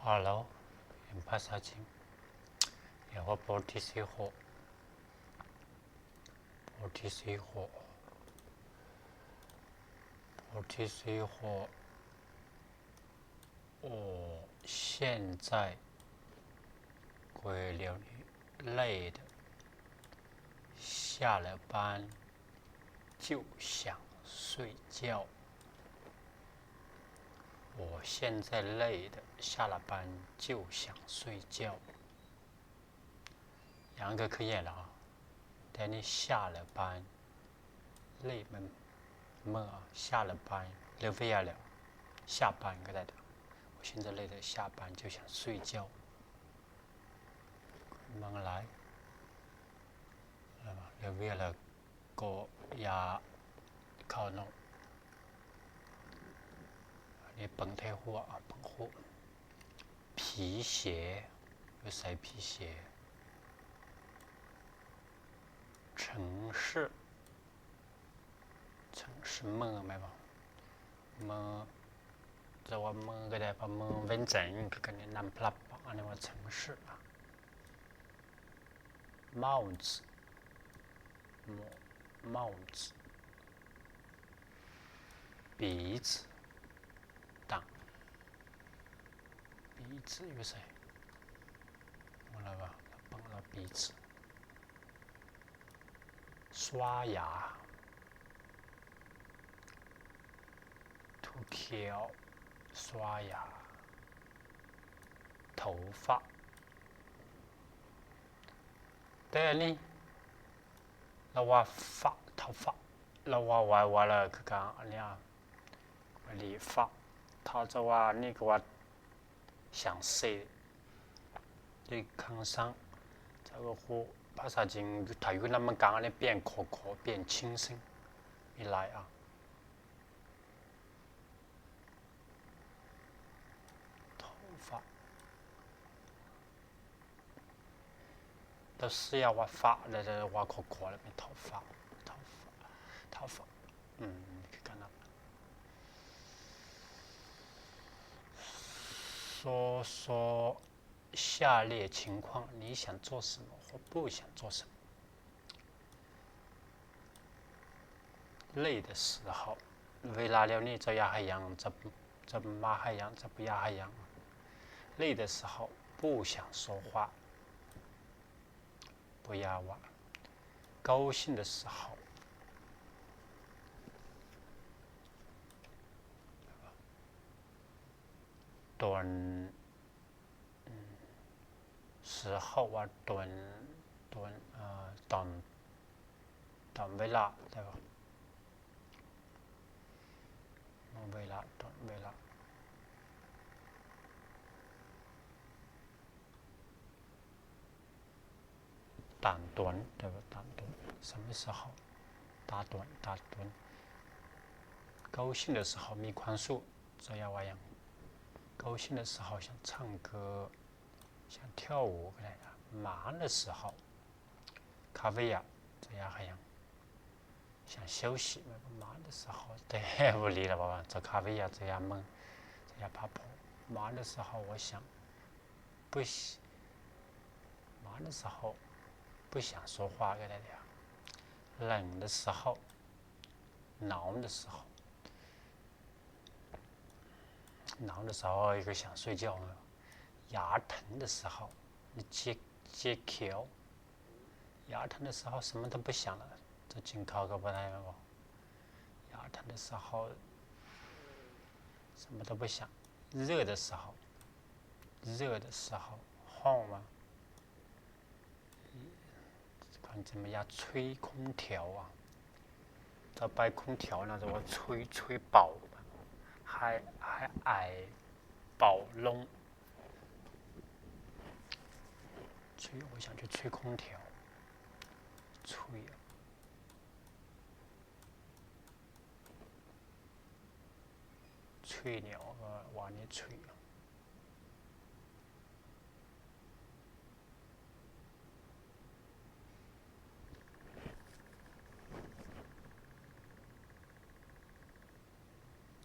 Hello，em passagem. Eu vou participo. 我现在归流累的，下了班就想睡觉。我现在累的，下了班就想睡觉。两个可以了啊。等你下了班，累么下了班，累废了，下班个来的。我现在累的，下班就想睡觉。忙来，累废了，ก็อย่าเข้านอน你绷太火啊，绷火。皮鞋，有谁皮鞋？城市么没吧？么，这ว่า么ก็ได้ปะ么เว้นใจก็กันนำพลับอันนี้ว่า城市啊。帽子，帽子。鼻子，挡。鼻子有谁？我来吧，绑了鼻子。刷牙，涂口，刷牙。头发，แต่นี่เราว่า头发เราว่า了คือการอันเนี้ย理发他จะว่านี่ก็ว่า想睡对康桑这个话ภาษาจีน他有那么讲อันนี้变口变轻声一来啊头发都是要ว่า发的这ว่า口了没头发คือกันนะ说下列情况你想做什么或不想做什么累的时候เวลาแล้วนี่จะอยากให้ยังจะมาให้ยังจะ不要ให้ยัง累的时候不想说话不要玩高兴的时候短时候ว่า短เวลา对吧เวลา短เวลา短对吧短什么时候打短高兴的时候มีความสุขจะ要ว่ายัง高兴的时候想唱歌想跳舞ก็ได้忙的时候咖啡呀这样还样想休息忙的时候对不理了吧这咖啡呀这样闷这样怕婆忙的时候我想不忙的时候不想说话给大家冷的时候挠的时候一个想睡觉牙疼的时候你接口牙疼的时候什么都不想了这紧靠个不太好牙疼的时候什么都不想热的时候晃吗看怎么样吹空调啊这摆空调呢我吹饱还爱保窿我想去吹空调吹鸟往里吹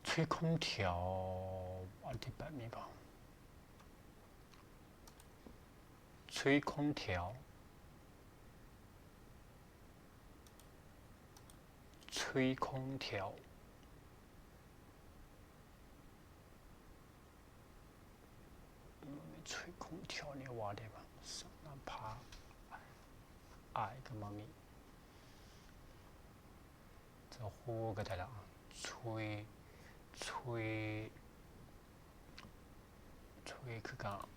吹空调第8名吧吹空调，吹空调。吹空调你话的吧，上哪爬？个猫咪，这火个得了啊！吹去讲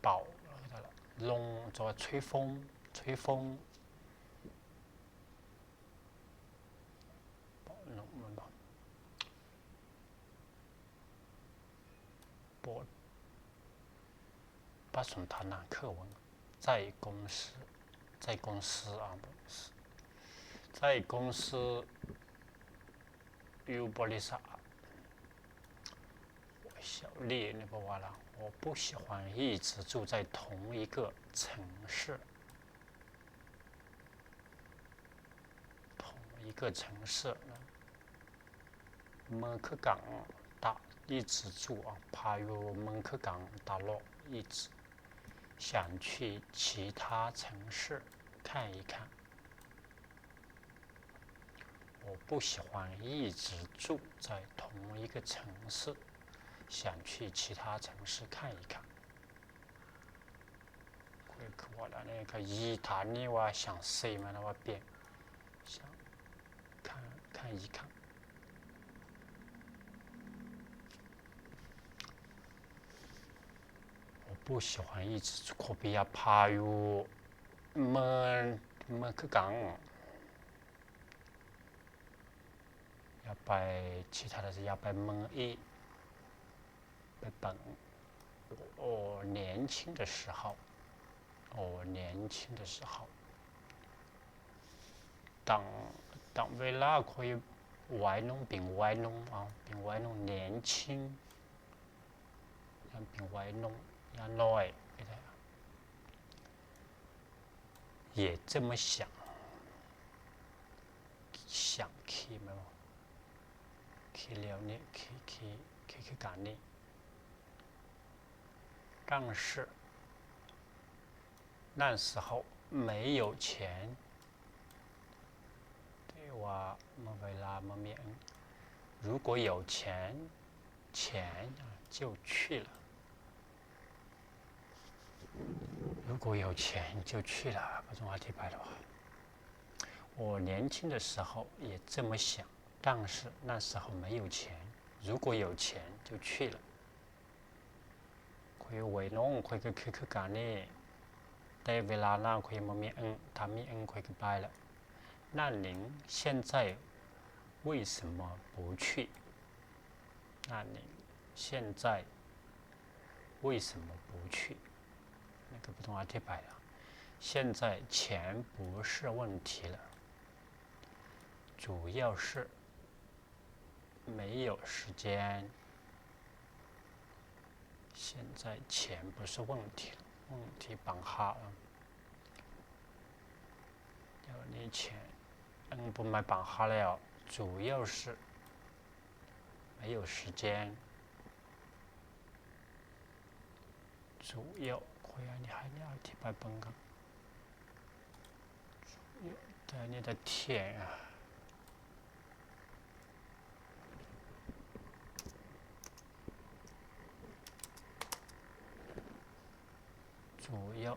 爆得了，弄做吹风，弄不算太难课文，在公司啊，不是在公司有玻璃啥？小丽，你不完了，我不喜欢一直住在同一个城市。没去讲打一直住啊，怕有没去讲打落一直想去其他城市看一看。我不喜欢一直住在同一个城市，想去其他城市看一看。我的那个意大利话想谁嘛？那话变想看一看。我不喜欢一直可比亚怕有没去讲。要拜其他的是要拜蒙一拜本。年轻的时候，当为了可以玩弄并玩弄啊，并玩弄年轻，并玩弄要耐，也这么想去嘛，去了呢，去干呢。但是那时候没有钱，对话没为啦没面。如果有钱就去了。如果有钱就去了，不中话题白的话。我年轻的时候也这么想，但是那时候没有钱。如果有钱就去了。可以为弄可以去干呢，แต่เวลานั้น可以没面他面可以拜了。那您现在为什么不去？那您现在为什么不去？那个不懂话题白了。现在钱不是问题了，主要是没有时间。现在钱不是问题了，问题绑下了。有你钱，不买绑下了，主要是没有时间。主要可以你还要提白本个。主要的你的天啊！主要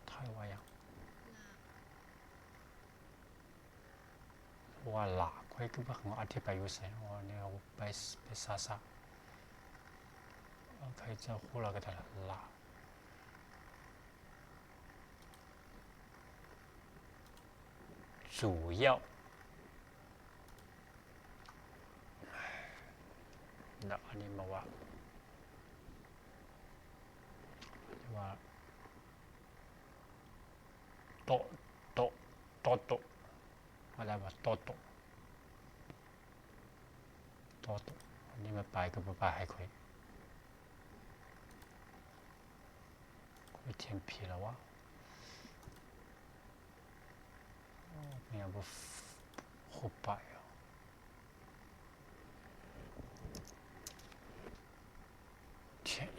太ว่ายังว่าหลาค่อยคือว่าของอธิบายอยู่เสียว่าเนี่ยไปซา可以这呼了给他拉。主要那你们ว่าโตอะไรวะโตอันนี้มาไปก็ไปให้คุย天皮了哇！你要不后摆啊？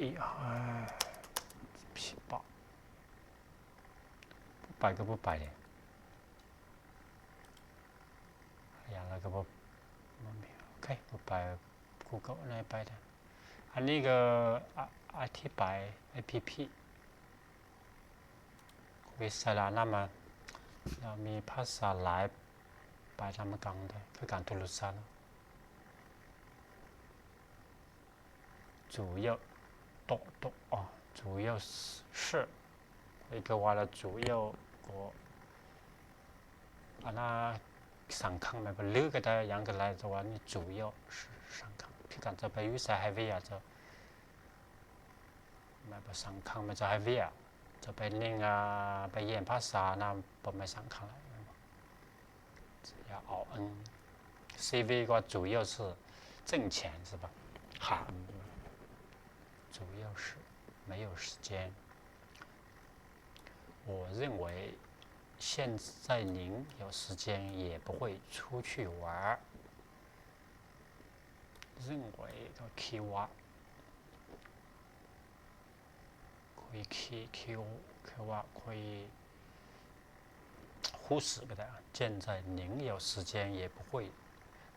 1，P8，不摆个不摆的。哎呀，那个不，OK， 不摆 Google 那摆的。那个IT 摆 APP， วิสาระมาเรามีภาษาหลายไปทำกันได้คือการทุลุสาน主要主要是一个话的主要我那上康ไม่เป็นลือก็ได้ยังก็ได้แต่ว่านี่主要是上康คือการจะไปวิสัยไฮเวียจะไม่ไป上康ไม่จะไฮเวียจะไปเรียนไปเรียนภาษา那ไม่上康了要熬CV 个主要是挣钱是吧好主要是没有时间我认为现在您有时间也不会出去玩认为个 key ว่า可以 key ว่า可以忽视个的现在您有时间也不会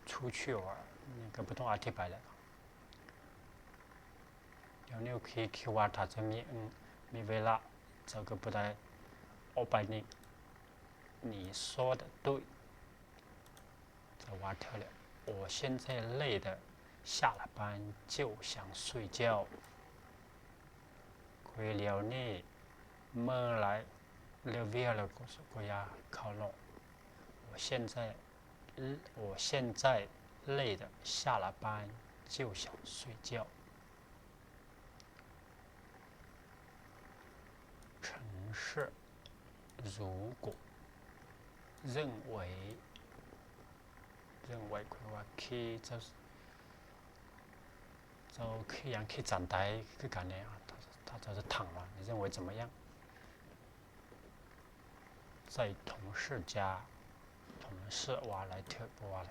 出去玩那个不ต้องอธิบายแล้วเดี๋ยวนี้คิดว่าถ้าจะมีเวลา这个不太200你说的对这话跳了我现在累的下了班就想睡觉คุยเร็วนี่เมื่อไรเร็วเวียแล้วก็อยากเข้าลง我现在累的下了班就想睡觉城市如果认为คือว่าคิดจะคิดยังคิด站台คือกันเนี่ย他就是躺了你认为怎么样在同事家同事ว่าอะไรเถอะว่าอะไร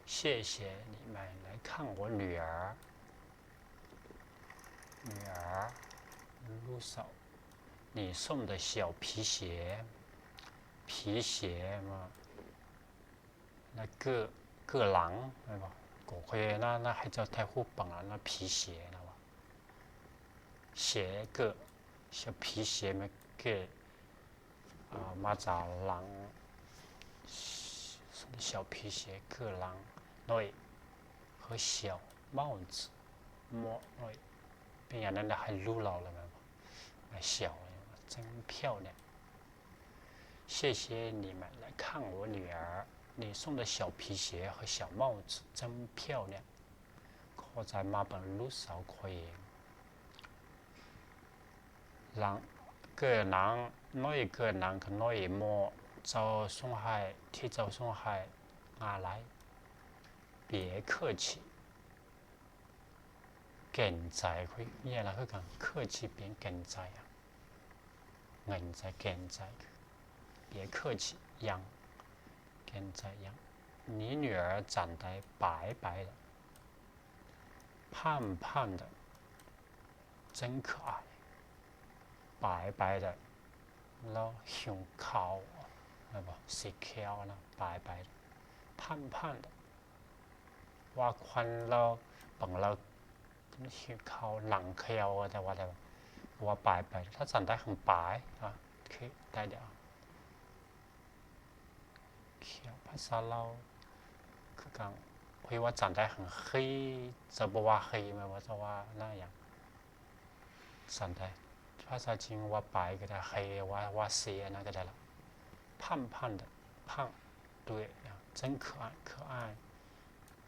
谢谢你们来看我女儿ลูกสาว你送的小皮鞋嘛那个狼对吧我会那还叫太湖绑了那皮鞋了吧鞋个小皮鞋没给马扎狼小皮鞋个狼对和小帽子摸对เป็นอย่างนั้นแหละให้รู้เรา了吗小真漂亮谢谢你们来看我女儿你送的小皮鞋和小帽子真漂亮ขอใจมาเป็นลูกสาวคุยหลังเกิดนางน้อยเกิดนางกับน้อยโมเจ้าส่งให้ที่เจ้าส่งให้อะไร别客气เก่งใจคุยเนี่ยนะคือการ客气别เก่งใจเงินใจเก่งใจ别客气养เก่งใจ养你女儿长得白白的胖胖的真可爱白白的แล้วหิวข้าวอะไรบอกสีเขียวนะ白白的胖胖的ว่าควันเราบังเราหิวข้าวหลังเขียวแต่ว่าอะไรว่า白白的他长得很白啊可以带点เขียวภาษาเราคือการคุยว่า长得很黑จะบอกว่า黑ไหมว่าจะว่าน่าอย่าง长得ภาษาจีนว่า白ก็ได้黑ว่าเสีย那ก็ได้了胖胖的胖对真可爱可爱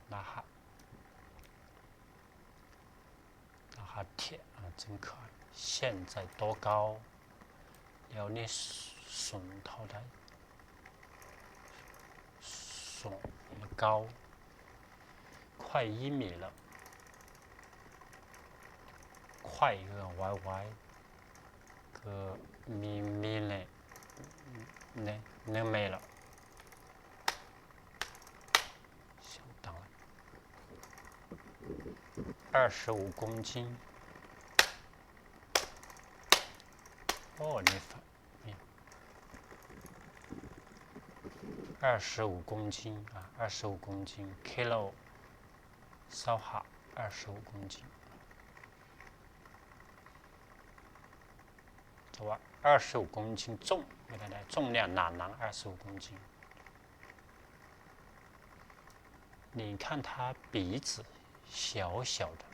那哈铁真可爱现在多高เดี๋ยวนี้สูงเท่าไหร่สูง高快1米了快一个歪个米嘞那没了相当了25公斤。哦，你25公斤啊，25公斤 ，kilo 烧哈25公斤。这话25公斤重，给大家重量哪能25公斤？你看它鼻子小小的，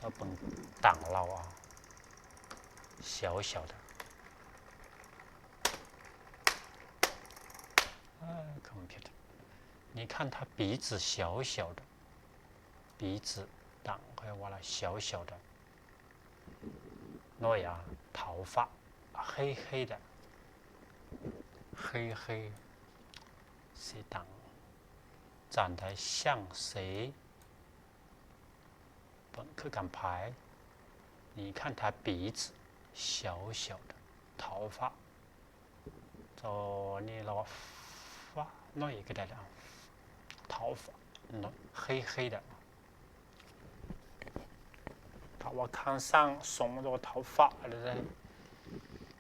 这本挡牢啊，小小的。computer， 你看它鼻子小小的，鼻子挡开完了小小的，那呀，头发黑黑的，黑黑，谁挡？长得像谁？本课杆牌，你看他鼻子小小的，头发，就你那个发，那一个的了，头发，那黑黑的。我看上送这个头发的人，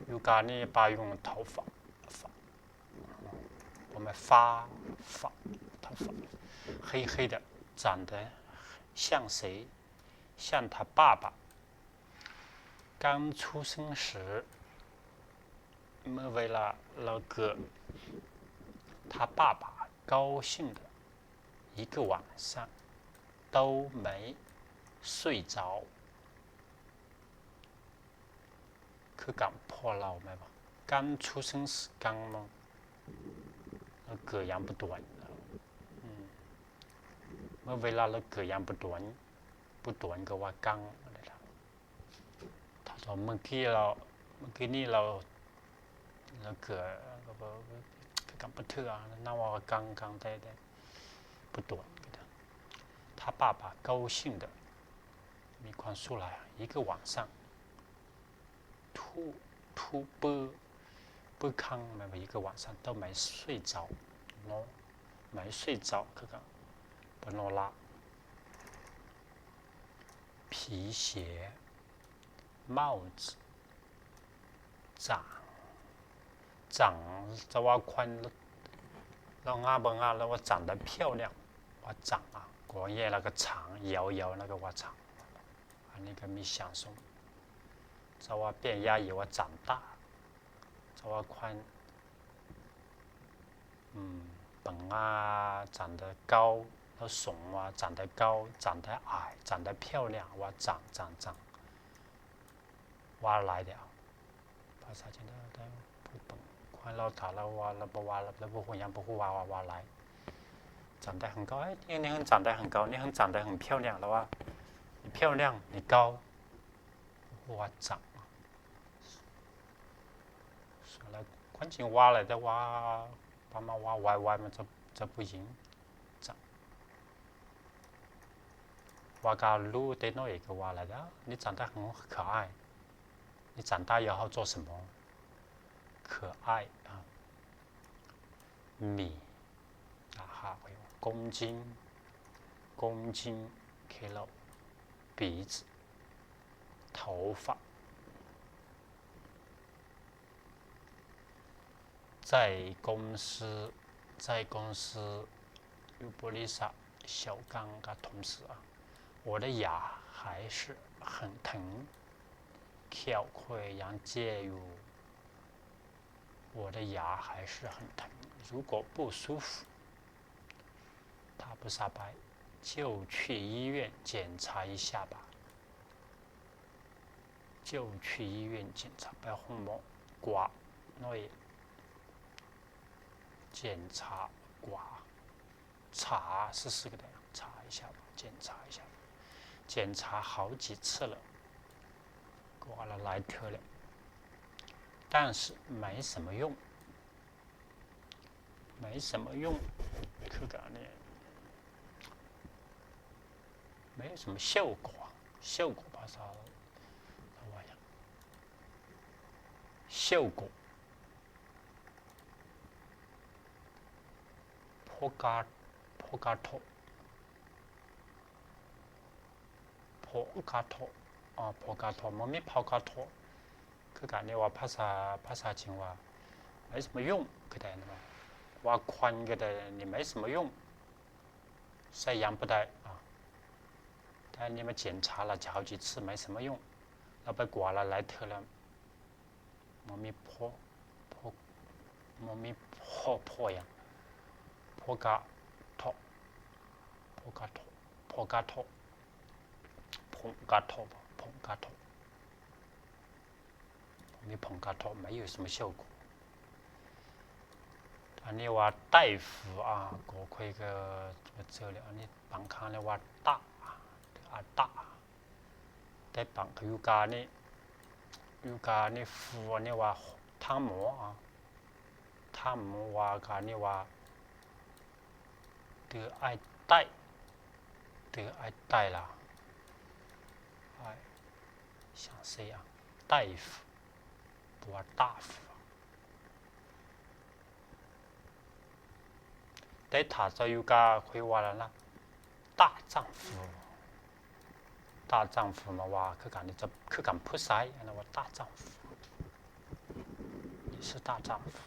有讲你把用头发，我们头发，黑黑的，长得像谁？像他爸爸。刚出生时，为了那个他爸爸高兴的一个晚上都没睡着。去讲破了没吧？刚出生时刚嘛，那个样不短了，我为了那个样不短个话刚来了。他说没给你了那个讲不特啊，那我刚的不短的。他爸爸高兴的，米宽出来一个晚上。不康没一个晚上都没睡着，没睡着，看看不诺拉皮鞋、帽子、长这我宽了，那阿不阿了我长得漂亮，我长啊，过夜那个长摇那个我长，啊那个没享受。这我变压抑我长大，这我宽，本啊长得高，那怂啊长得高，长得矮，长得漂亮，我长，我来的，把啥钱的不本，宽老大了我了不挖了，不混样不会挖来，长得很高，哎，你很长得很高，你很长得很漂亮了哇，你漂亮，你高，我长。关键挖来的挖，把嘛挖歪嘛，这不行，长。挖个路的那一个挖来的，你长得很可爱，你长大以后做什么？可爱啊，米啊哈，公斤 kilo， 鼻子，头发。在公司有玻璃上小刚的同事啊，我的牙还是很疼，巧会让介入，我的牙还是很疼，如果不舒服，他不傻白，就去医院检查一下吧，就去医院检查，不要红毛刮那也。检查刮查是4个的，查一下吧，检查一下，检查好几次了，刮了来特了，但是没什么用，去搞呢，没什么效果吧啥？效果。破嘎头，破嘎托破嘎托没跑嘎托，去干的话怕啥情况，没什么用，可得的嘛，挖宽个的你没什么用，晒阳不得啊，但你们检查了好几次没什么用，那被刮了来特了，没破样，破嘎托，破嘎托，破嘎托。碰嘎头吧，碰嘎头，你碰嘎头没有什么效果。你话大夫啊，过去个做了，你帮看你话大大，得帮个有家你敷你话汤膜啊，汤膜话个你话得爱带啦。像谁呀？大夫，不是大夫。但他这有个会话了呢，大丈夫嘛话，去干的这去干菩萨，那话大丈夫，你是大丈夫。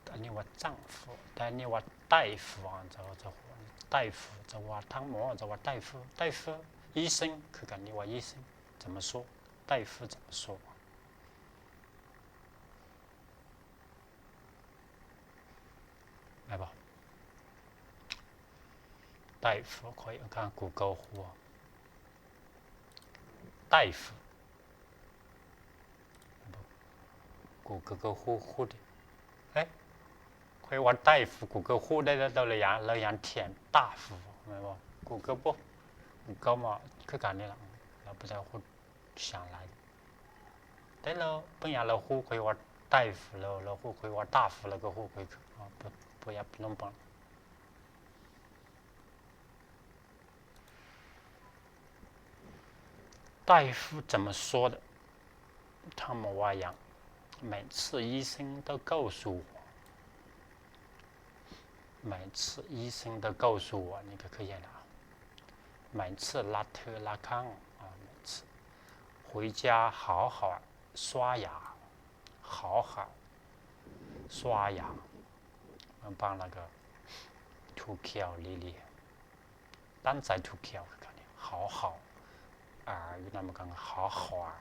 但你话丈夫，但你话大夫啊，这大夫，这话汤姆，这话大夫，医生，去干你话医生怎么说？大夫怎么说？来吧，大夫可以看谷歌湖，大夫，谷歌湖的，哎，可以话大夫，谷歌湖的都来养填大夫，明白不？谷歌嘛，去干的了，那不在乎想来。对了，本来老虎可以话大夫了，老虎可以话大夫了，个虎可以啊，不也不能帮。大夫怎么说的？他们话样，每次医生都告诉我，你可以了。每次拉特拉康啊，每次回家好好刷牙，帮那个涂口里，单在涂口看的，好有那么讲好刷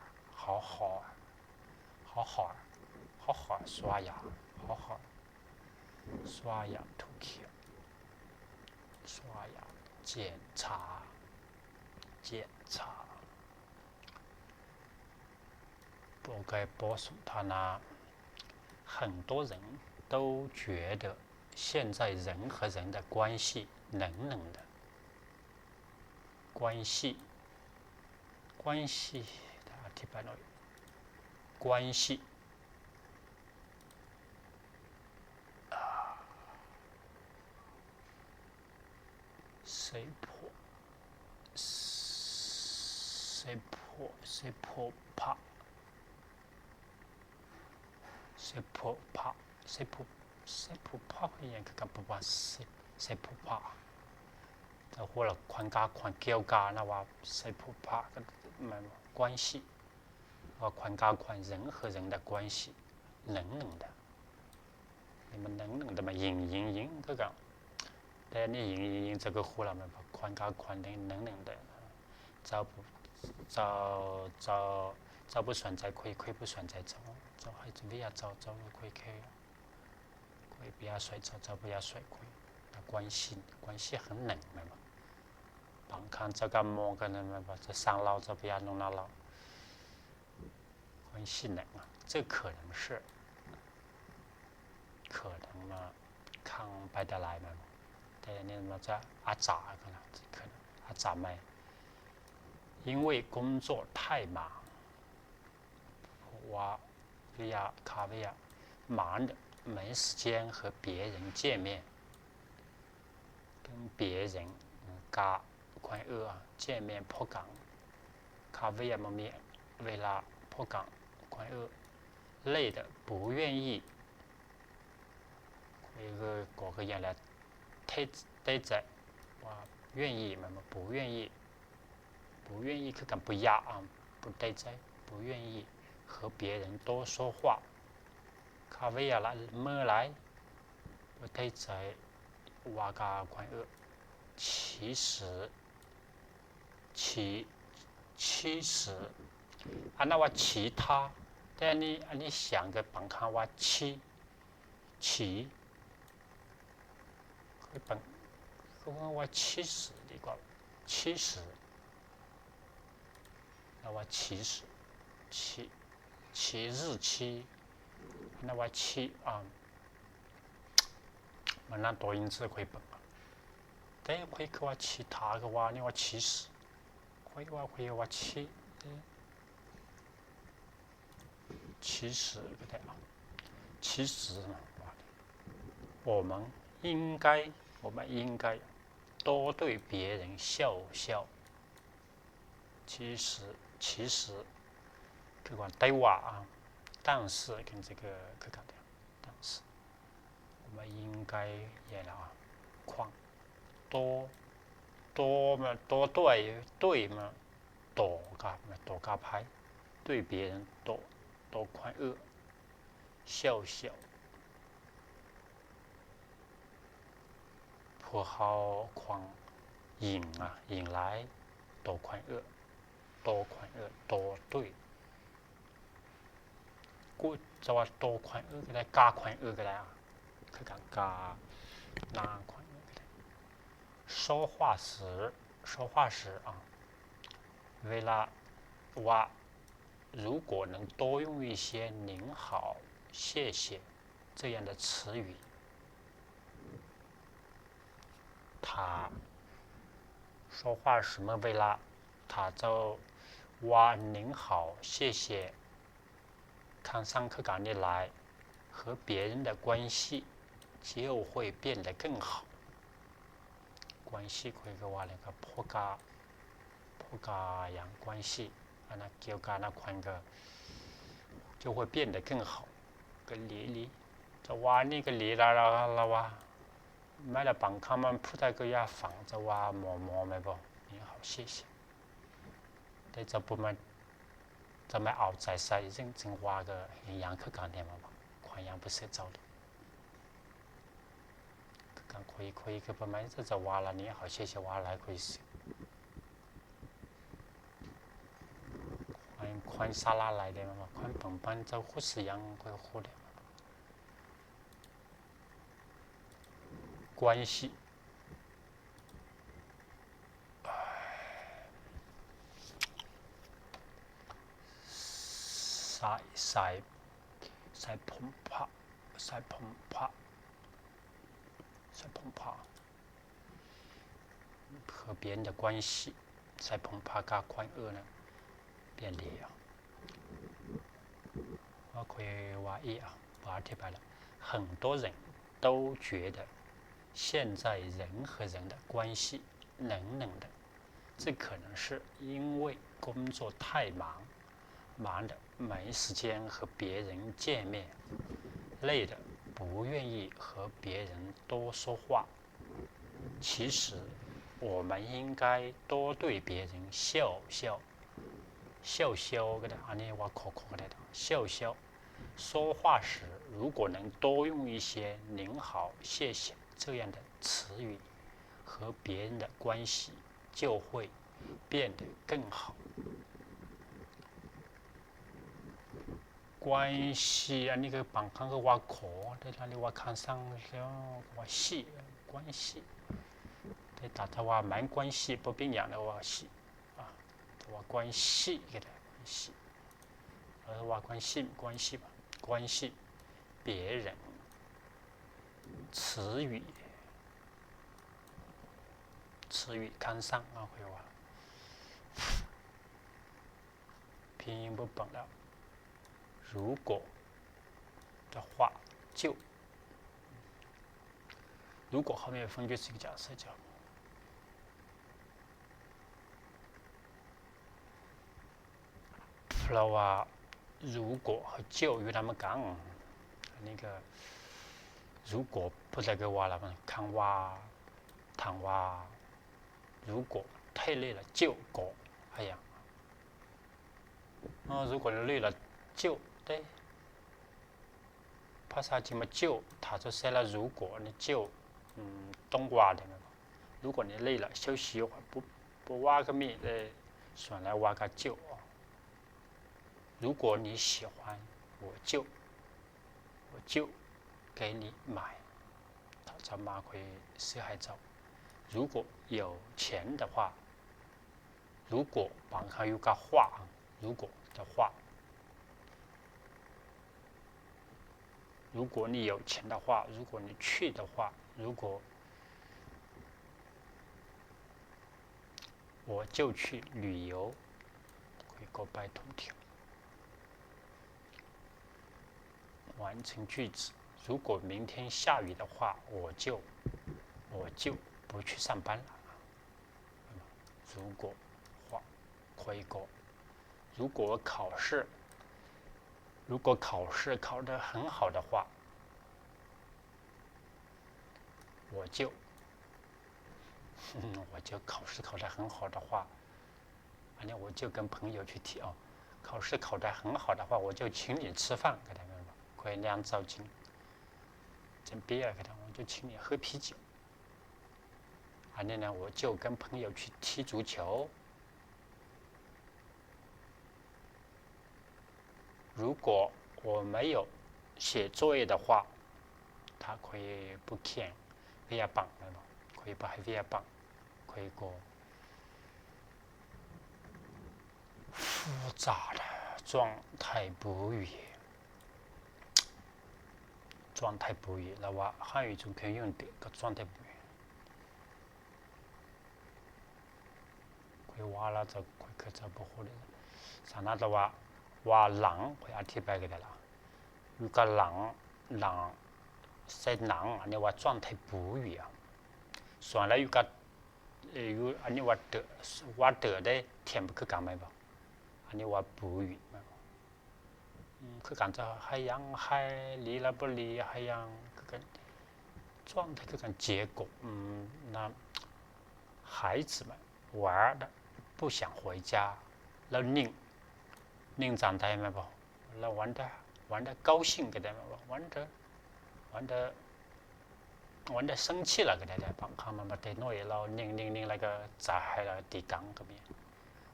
牙，刷牙涂口，刷牙检查。不该播送他呢？很多人都觉得现在人和人的关系冷的，关系，谁破怕？谁不怕？人个不怕谁不怕？这或者宽叫家那话谁不怕？关系，宽人和人的关系，冷的。你们冷的嘛，赢这个，但你赢这个货了嘛，宽的冷的，早不算在亏不算在早还是不要早亏，亏不要睡早不要睡亏，那关系很冷的嘛。帮看这个摸个呢嘛，这上老这不要弄那老，关系冷啊，这可能嘛，看白得来嘛，但你嘛这阿杂可能阿杂没。因为工作太忙，卡维亚忙的没时间和别人见面，跟别人见面破港，卡维亚为了破港累的不愿意，一个人来待在愿意嘛不愿意，不愿意去讲不压啊，不对在，不愿意和别人多说话。咖啡呀来么来，不对在，哇嘎关二，其实那话其他，但你想个本看话其本我其实的个其实，那话其实其日期，那话其啊，我那多音字可以本啊，但可以去话其他个话，你话其实，可以话其实不对啊，其实嘛，我们应该多对别人笑笑。其实这个对话啊，但是跟这个可讲的，但是我们应该也啊，宽多嘛多对嘛多加拍，对别人多宽恶笑笑，不好宽引来多宽恶多对。กูจะว่าโตควายก็ได้กาควายก็ได้啊คือ讲กา那ควายก็ได้说话时啊为了ว่า如果能多用一些您好谢谢这样的词语他说话什么为了他就ว่า您好谢谢看上课赶你来和别人的关系就会变得更好。关系可以ว่า那个破嘎样关系，那เกี่ยวกับ那款个就会变得更好。个理จะว่านี่ก็理了哇，买了帮他们铺在个呀房จะว่า么没不？你好，谢谢。但这不嘛，จะไม่เอาใจใส่จึงว่า个样去讲点嘛吧，款样不是走的。可以个不买这话了，你好，谢谢话来可以是。宽沙拉来的嘛，宽本本就护士样会护的。关系，晒澎湃，和别人的关系，晒澎湃加宽恶呢，变裂啊。我可以话一啊，把它白了。很多人都觉得现在人和人的关系冷的，这可能是因为工作太忙的没时间和别人见面，累的不愿意和别人多说话。其实我们应该多对别人笑笑个的，安尼话可个的笑笑。说话时如果能多用一些您好谢谢这样的词语，和别人的关系就会变得更好。关系啊，那个帮看个话可在那里话看上了话系关系，对打他话蛮关系不变样的话系啊，话关系给他关系，话关系吧，关系别人词语看上啊会话，拼音不本了。如果的话就，如果后面分就是一个假设叫，เพราะว่า如果和就与他们讲那个如果不这个话了嘛，看话谈话如果太累了就过那样。如果累了就对，怕啥子嘛就，他就写了如果你就冬瓜的嘛。如果你累了休息一会儿，不挖个米算了挖个就。如果你喜欢，我就给你买。他就买回小孩子。如果有钱的话，如果旁边有个话，如果的话，如果你有钱的话，如果你去的话，如果我就去旅游，可以过拜通条。完成句子。如果明天下雨的话，我就不去上班了。如果话可以过。如果考试考得很好的话，我就考试考得很好的话，我就跟朋友去提考试考得很好的话，我就请你吃饭，给他们可以2早进。真别给他，我就请你喝啤酒。呢，我就跟朋友去踢足球。如果我没有写作业的话，他可以不看V榜的嘛，可以不还V榜，可以过复杂的状态补语。状态补语，那话汉语中可以用的个状态补语。可以挖了就可以就不好的。上那的话狼可以提白给他了。有个狼在狼你话状态补语啊。算了有个有你话得的填不去讲没吧？你话补语没吧？去讲这海洋海离了不离海洋这个状态，这个结果那孩子们玩的不想回家，那宁长大没吧？那玩的高兴给他们玩的生气了给大家帮他们把对诺也老宁那个在海了地缸这边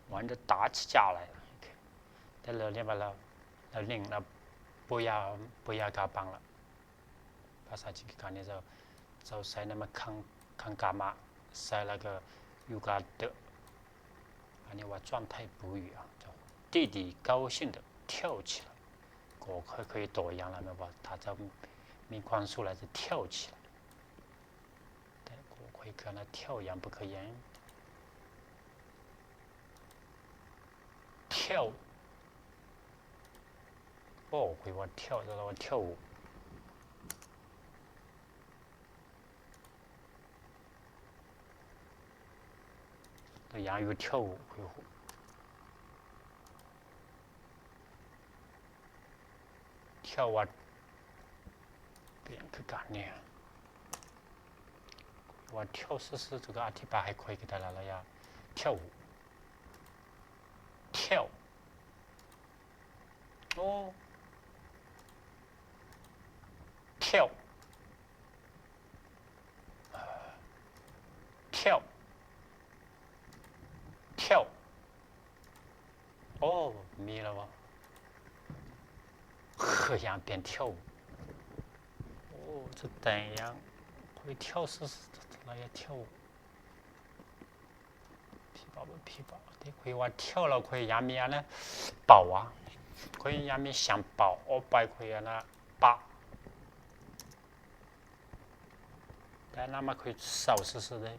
玩的打起架来了。但了你把那宁那不要给帮了，把啥子干的就在那么看干嘛，在那个有个的，你话状态补语啊，弟弟高兴的跳起来，我可以多样了没吧？他就没关数了就跳起来。可以跟他跳样不可以跳会我跳这我跳舞。这样有跳舞会跳啊，别人去干呢。我跳试试这个阿提巴还可以给他来了呀，跳舞，跳，跳，跳，跳，迷了吧？这样变跳舞，这怎样会跳试试？那要跳舞。皮包，对，可以话跳了可以让米呢饱啊，可以让米想饱，200可以那饱。但那么可以少试试的，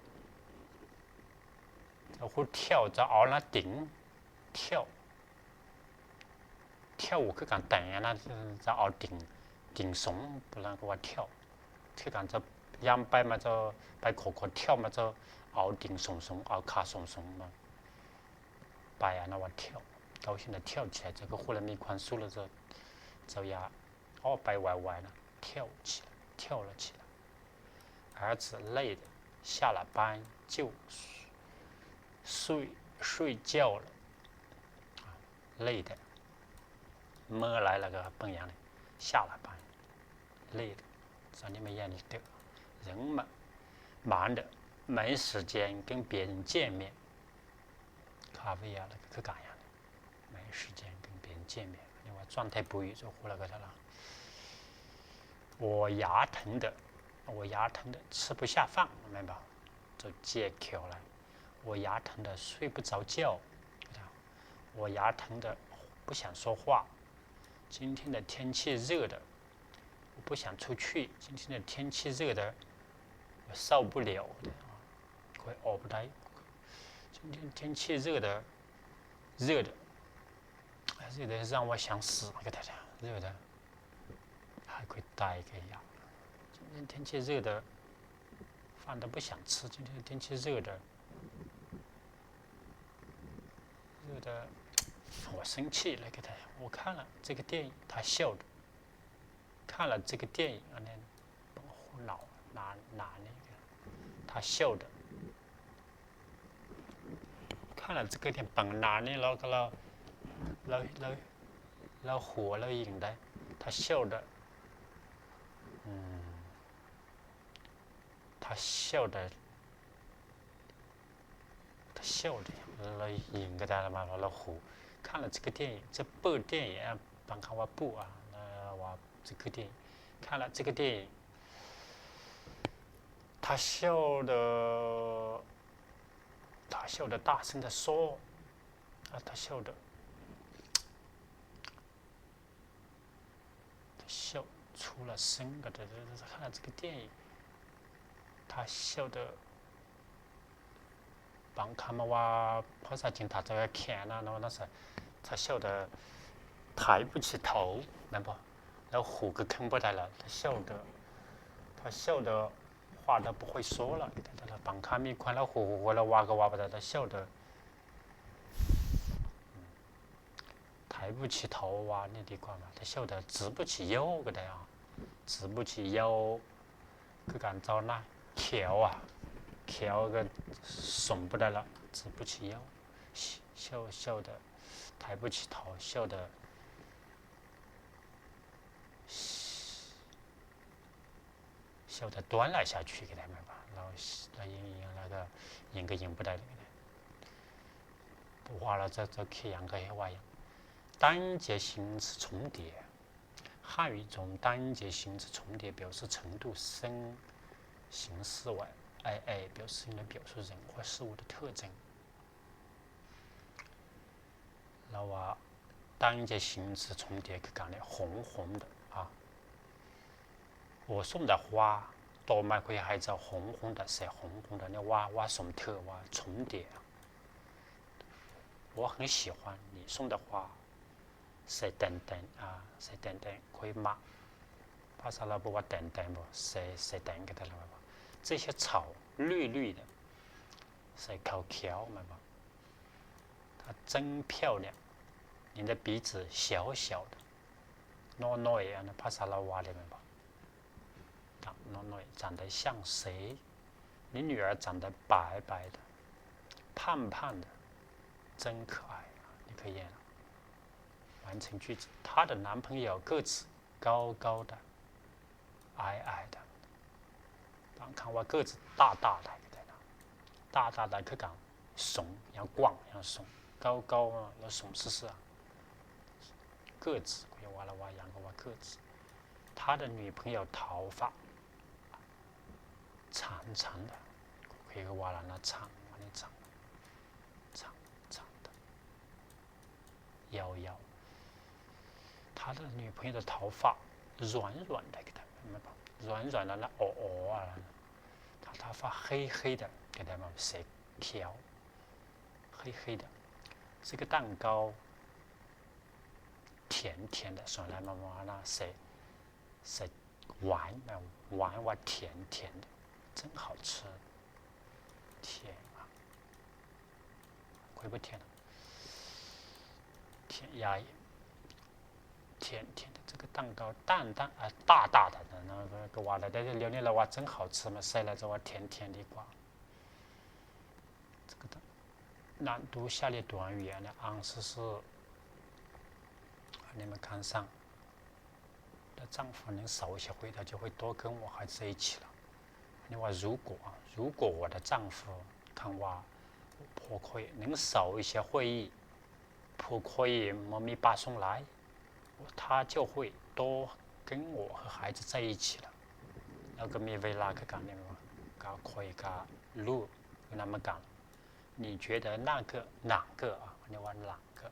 会跳就熬那顶跳舞去讲等呀那就熬顶怂，不然我跳，去讲这200嘛就摆可跳嘛就熬顶怂熬卡怂嘛。摆呀，那我跳，高兴的跳起来，这个忽然没宽恕了就呀，200歪了，跳了起来。儿子累的下了班就睡觉了，累的，没来那个本阳的，下了班，累的，在你们眼里的人们忙的没时间跟别人见面，咖啡啊那个去干样的，没时间跟别人见面，因为状态不愉就胡了个的了。我牙疼的，吃不下饭，明白？就借口来。我牙疼的睡不着觉，我牙疼的不想说话。今天的天气热的，我不想出去。今天的天气热的，我受不了的，会熬不来。今天天气热的让我想死，给大家热的还可以带一个牙。今天天气热的，饭都不想吃。今天天气热的，我生气了，给他。我看了这个电影，他笑的。看了这个电影，那胡闹拿那个，他笑的。看了这个电影，本拿那老火了影的，他笑的。他笑的，老影个的嘛，老虎。看了这个电影，这部电影帮看我部啊，我这个电影，看了这个电影，他笑的大声的说，他笑出了声的，看了这个电影，他笑的。帮看嘛哇，菩萨经他这个看了，那是他笑的抬不起头，明白？然后虎个看不来了，他笑的话都不会说了，他帮看没看了虎了挖不得，他笑的抬不起头哇，那地方嘛，他笑的直不起腰个的呀，直不起腰，去干找那翘个耸不得了，直不起腰，笑的抬不起头，笑的端了下去，给他们吧，老赢个赢不得了，不画了这去养个花样。单节形词重叠，汉语中单节形词重叠表示程度深，形式为表示用来表述人或事物的特征。那我单节形词重叠去讲的红红的啊，我送的花多买回还叫红红的，是红红的，那我送特我重叠。我很喜欢你送的花，谁等等啊，谁等等可以买。巴萨拉布我等等不，谁等给他了吧？这些草绿绿的，谁烤条嘛吧？它真漂亮。你的鼻子小小的，诺一样的帕萨拉瓦里面吧？诺长得像谁？你女儿长得白白的，胖胖的，真可爱啊！你可以演了。完成句子，她的男朋友个子高高的，矮矮的。看我个子大大的，大大的去讲怂，要逛要怂，高高啊要怂试试啊。个子可以挖了挖，养个挖个子。他的女朋友头发长长的，可以挖了那长的，腰。他的女朋友的头发软的，给他们软的那啊，他头发黑黑的，给他们谁挑？黑的，这个蛋糕甜甜的，说来妈妈那谁玩哇甜的，真好吃，甜啊，会不甜的？甜呀，甜的这个蛋糕大的那个挖的，但是榴莲的话真好吃嘛，塞了这挖甜的瓜，这个的朗读下列短语的暗示是：你们看上的丈夫能少一些回答，就会多跟我孩子在一起了。你话如果我的丈夫看我婆可以能少一些会议，婆可以妈咪把送来，他就会多跟我和孩子在一起了。那个咪为那个讲的嘛，搞可以搞路，那么讲，你觉得哪个啊？你话哪个？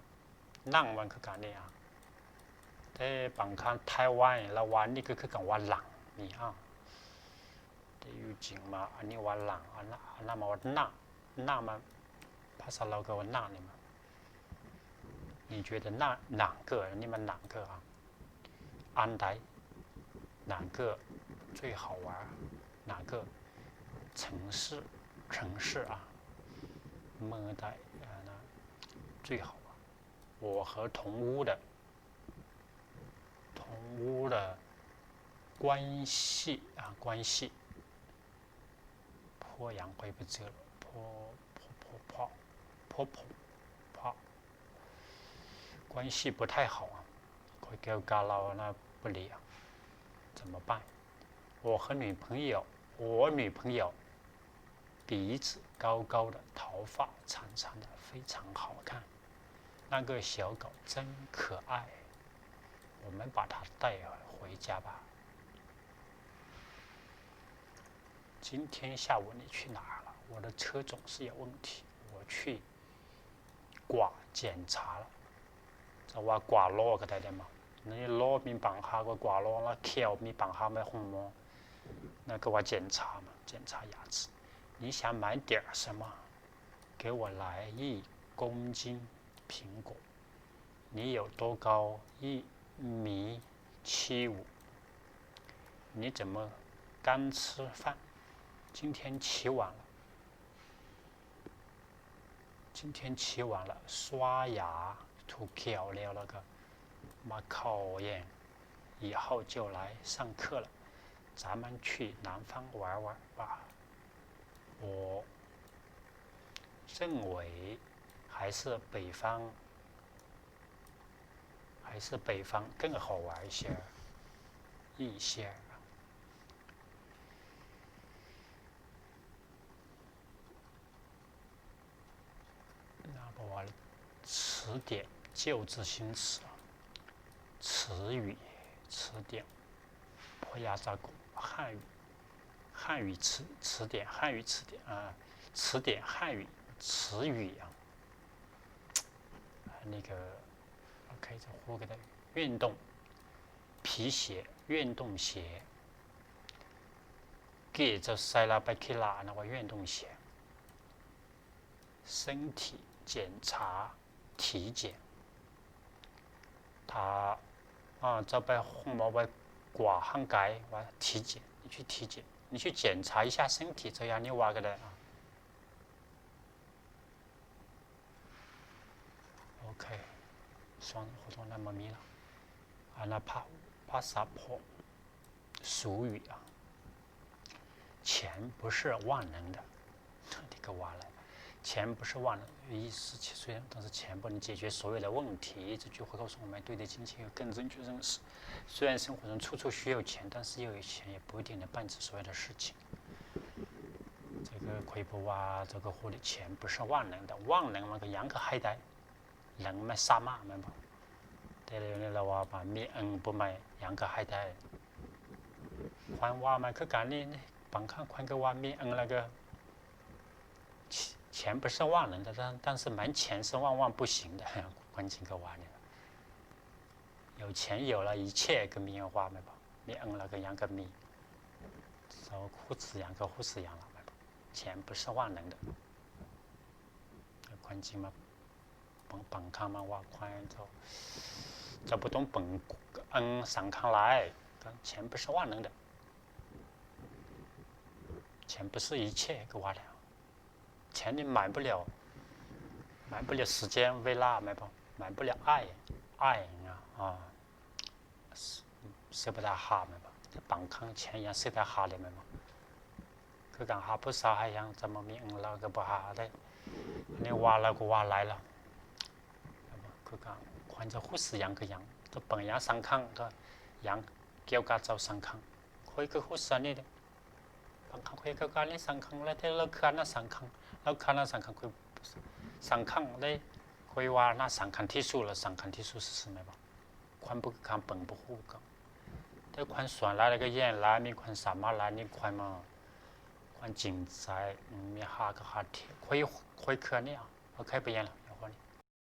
哪个去讲的啊？在帮看台湾那话你个去讲话哪你啊？ได้อยู่จริงมาอันนี้วันหลังอันนั้นมาวันหน้ามาภาษาเราก็วันหน้านี่嘛你觉得哪个你们哪个啊安呆哪个最好玩哪个城市啊เมื่อใด最好玩我和同屋的关系破洋会不知了，破关系不太好啊，会跟家老那不离啊，怎么办？我女朋友鼻子高高的，头发长长的，非常好看。那个小狗真可爱，我们把它带回家吧。今天下午你去哪儿了？我的车总是有问题，我去检查了。จะว่ากว่าล้อก็ได้ได้มั้งนี่ล้อมีปัญหาก็กว่าล้อแล้วเขียวมีปัญหาไม่红吗？那个我检查嘛，检查牙齿。你想买点什么？给我来1公斤苹果。你有多高？1.75米。你怎么刚吃饭？今天起晚了，刷牙涂漂亮那个，马考验，以后就来上课了。咱们去南方玩玩吧。我认为还是北方更好玩一些。那我词典旧字新词，词语词典，破牙扎古汉语词典啊，词典汉语词语啊，那个 OK 这胡给它运动皮鞋运动鞋，给这塞拉贝克拉那个运动鞋，身体检查体检，他这边红毛被挂汉街哇体检，你去体检，你去检查一下身体，这样你挖个的啊。OK， 双活动那么密了啊，那怕啥破俗语啊，钱不是万能的，这个挖了。钱不是万能的意思，虽然但是钱不能解决所有的问题。这句话告诉我们，对金钱有更正确认识。虽然生活中处处需要钱，但是有钱也不一定能办成所有的事情。这个可以不挖这个货的钱不是万能的，万能那个养个海带，人买杀马买不？对了，那话把米不买养个海带，还挖买去干呢？帮看还个挖米那个。钱不是万能的，但是没钱是万万不行的。关键个话呢，有钱有了一切跟米有花没吧？米那个养个米，找护士养个护士养了没吧？钱不是万能的，关键嘛，本看嘛话快就不懂上看来，钱不是万能的，钱不是一切个话的。钱你买不了时间，为那买不了爱啊，舍不得哈买吧，绑康钱一样舍得哈的买嘛，佢讲哈不少还想怎么命那个不哈的，你挖了个挖来了，佢讲看着护士养个养，都本养上康，都养叫家走上康，可以个护士你的，บางครั้งคุยกับการเล่นสังขังแล้วที่เราเคลื่อนหน้าสังขังเราเคลื่อนหน้าสังขังคุยสังขังได้คุยว่าหน้าสังขังที่สุดแล้วสังขังที่สุด是什么吧？ความ不คำเปิง不หูกันแต่ความส่วนแล้วก็แย่แล้วมีความสามารถแล้วนี่ความมาความจริงใจมีหาก็หาที่คุยเคลื่อนนี่อ่ะโอเคไปยังละ